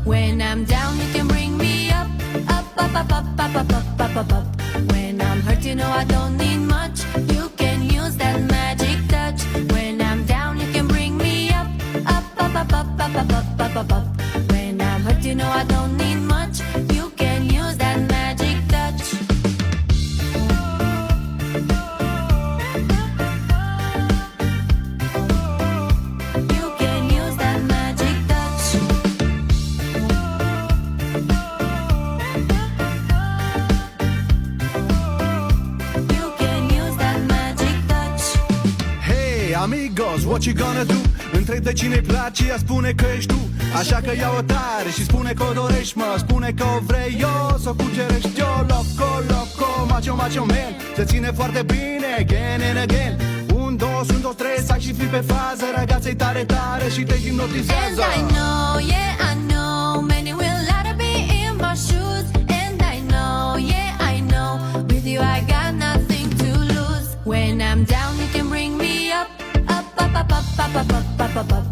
When I'm down, you can bring me up, up, up, up, up, up, up, up, up, up, up. When I'm hurt, you know I don't need much. You can use that magic touch. When I'm down, you can bring me up, up, up, up, up, up, up, up, up, up, up. When I'm hurt, you know I don't need much. You can use that magic touch. You can use that magic touch. You can use that magic touch. Hey, amigos, what you gonna do? Întreb de cine-i place, ea spune că ești tu. Așa că ia-o tare și spune că o dorești, mă. Spune că o vrei eu, să o cucerești eu. Loco, loco, macho, macho man. Te ține foarte bine, again and again. 1, 2, 1, 2, 3, stai și fii pe fază. Ragazza-i tare, tare și te And hipnotizează. I know, yeah, I know, many will like to be in my shoes. And I know, yeah, I know, with you I got nothing to lose. When I'm down, you can bring me up, up, up, up, up, up, up, up, up, up, up.